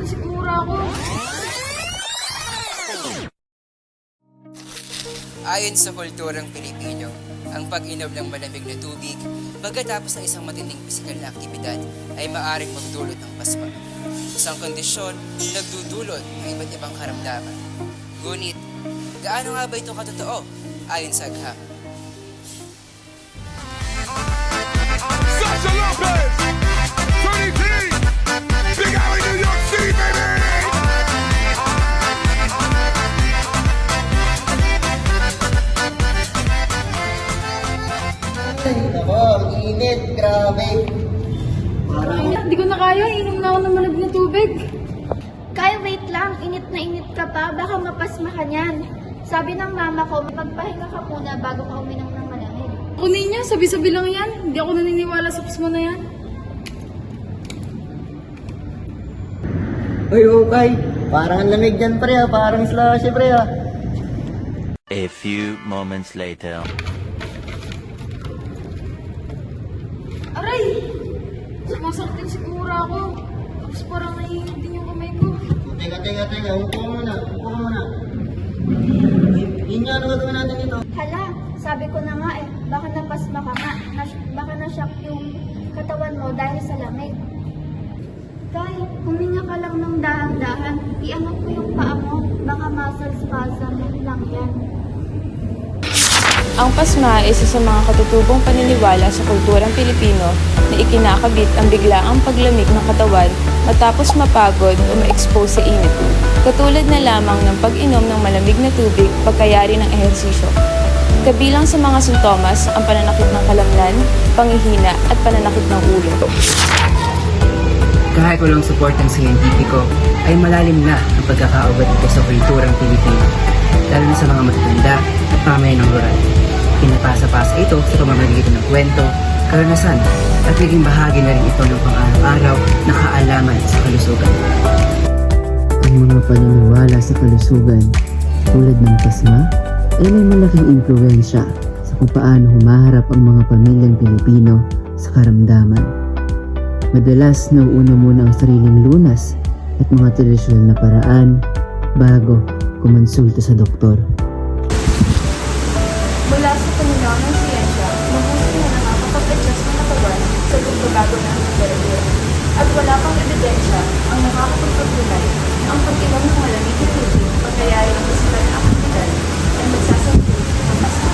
Sumasaktin siguro ako. Ayon sa kulturang Pilipino, ang pag-inom ng malamig na tubig pagkatapos ng isang matinding pisikal na aktibidad ay maaaring magdulot ng pasma. Isang kondisyon na nagdudulot ng iba't ibang karamdaman. Ngunit, gaano nga ba ito katotoo ayon sa agham? Sasha Lopez, 23, Big Alley, New York City, baby! Ako, ang init, grabe. Hindi ko na kaya, inom na ako ng malamig na tubig. Kaya wait lang, init na init ka pa, baka mapasma ka niyan. Sabi ng mama ko, magpahinga ka muna bago ka uminom ng malamig. Kunin niya, sabi-sabi lang yan. Hindi ako naniniwala sa pasma na yan. Uy, okay. Parang ang lamig dyan, pre, ha? Parang slushy, pre, ha? A few moments later. Aray! Sumasaktin siguro ako. Tapos parang naiinit din yung kamay ko. Teka. Upo ka muna. Yun nga, ano gagawin natin dito? Hala, sabi ko na nga baka napasma ka nga. Baka na-shock yung katawan mo dahil sa lamig. Tay, huminga ka lang ng dahan-dahan. Iangat mo yung paa mo. Baka muscle spasm lang yan. Ang pasma ay isa sa mga katutubong paniniwala sa kulturang Pilipino na ikinakabit ang biglaang paglamig ng katawan matapos mapagod o ma-expose sa init, katulad na lamang ng pag-inom ng malamig na tubig pagkayari ng ehersisyo. Kabilang sa mga sintomas ang pananakit ng kalamnan, panghihina at pananakit ng ulo. Kahit walang suportang siyentipiko, ay malalim na ang pagkakaubad nito sa kulturang Pilipino, lalo na sa mga matatanda at pamayan ng rural. Pinapasa-pasa ito sa pamamagitan ng kwento, karanasan, at naging bahagi na rin ito ng pang-araw-araw na kaalaman sa kalusugan. Ang mga paniniwala sa kalusugan, tulad ng pasma, ay may malaking impluwensya sa kung paano humaharap ang mga pamilyang Pilipino sa karamdaman. Madalas nauuna muna ang sariling lunas at mga tradisyonal na paraan bago kumonsulta sa doktor. Mula sa pananaw ng siyensya, mabuti na nakakapag-adjust ng katawan sa pagbabago ng temperatura. At wala pang ebidensya ang nakakapagpatunay na ang pag-inom ng malamig na tubig pagkayari ng pisikal na aktibidad ay magsasabuti ng pasma.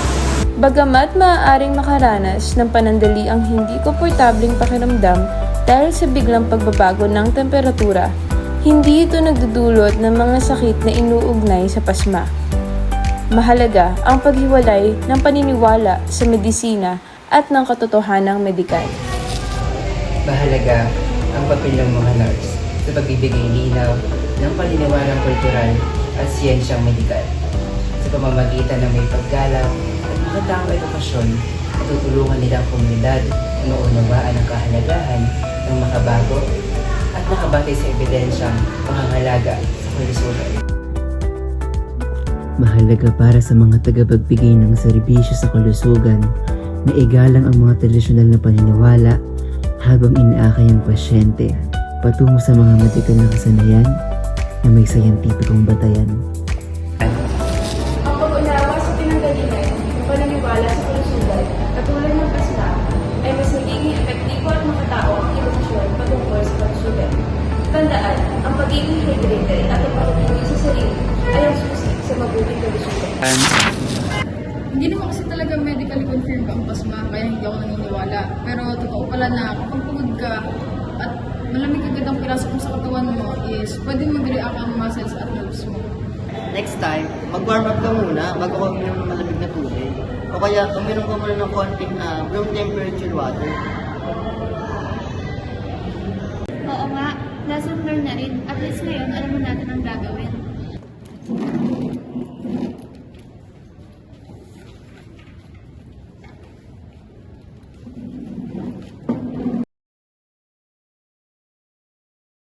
Bagamat maaaring makaranas ng panandali ang hindi komportabling pakiramdam dahil sa biglang pagbabago ng temperatura, hindi ito nagdudulot ng mga sakit na inuugnay sa pasma. Mahalaga ang paghiwalay ng paniniwala sa medisina at ng katotohanang medikal. Mahalaga ang papel ng mga nurse sa pagbibigay linaw ng paniniwalang kultural at siyensyang medikal. Sa pamamagitan ng may paggalang at makataong edukasyon, matutulungan nila ang komunidad na maunawaan ang kahalagahan ng makabago at nakabatay sa ebidensyang pangangalaga sa kalusugan. Mahalaga para sa mga tagapagbigay ng serbisyo sa kalusugan na igalang ang mga tradisyonal na paniniwala habang inaakay ang pasyente patungo sa mga medikal na kasanayan na may scientificong batayan. Ang pag-unawa sa pinanggalingan ng paniniwala sa kalusugan katulad ng pasma ay mas nagiging epektibo at makatao ang edukasyon patungkol sa kalusugan. Tandaan, ang pagiging hydrated at ang pagtutulong sa sarili ay ang susi sa mabuting kalusugan. Hindi naman kasi talaga medically confirmed ang pasma, kaya hindi ako naniniwala. Pero totoo pala na kapag pagod ka at malamig agad ang piraso mo sa katawan mo is pwedeng mag-react ang muscles at nerves mo. Next time, mag-warm up ka muna bago ka uminom ng malamig na tubig. O kaya, uminom ka muna ng konting room temperature water. Oo nga, lesson learned na rin. At least ngayon, alam mo natin ang gagawin.